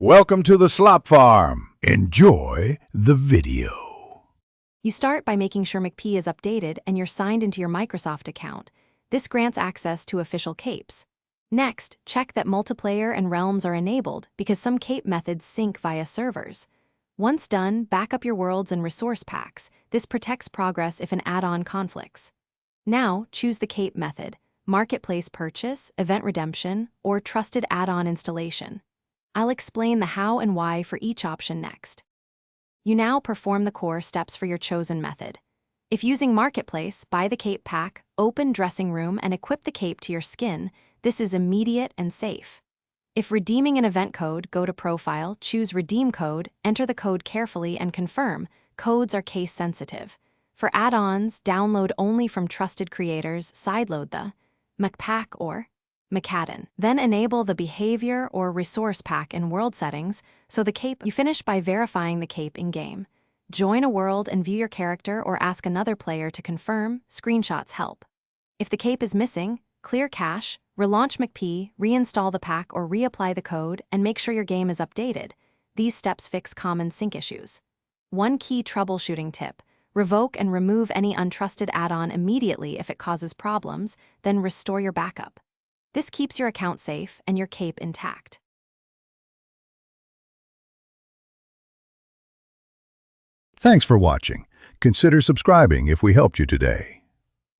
Welcome to the Slop Farm. Enjoy the video. You start by making sure McPhee is updated and you're signed into your Microsoft account. This grants access to official capes. Next, check that multiplayer and realms are enabled because some cape methods sync via servers. Once done, back up your worlds and resource packs. This protects progress if an add-on conflicts. Now, choose the cape method: marketplace purchase, event redemption, or trusted add-on installation. I'll explain the how and why for each option next. You now perform the core steps for your chosen method. If using Marketplace, buy the cape pack, open dressing room, and equip the cape to your skin. This is immediate and safe. If redeeming an event code, go to Profile, choose Redeem Code, enter the code carefully, and confirm. Codes are case-sensitive. For add-ons, download only from trusted creators, sideload the MacPack or McCadden. Then enable the behavior or resource pack in world settings so the cape. You finish by verifying the cape in-game. Join a world and view your character or ask another player to confirm. Screenshots help. If the cape is missing, clear cache, relaunch McPhee, reinstall the pack or reapply the code, and make sure your game is updated. These steps fix common sync issues. One key troubleshooting tip: revoke and remove any untrusted add-on immediately if it causes problems, then restore your backup. This keeps your account safe and your cape intact. Thanks for watching. Consider subscribing if we helped you today.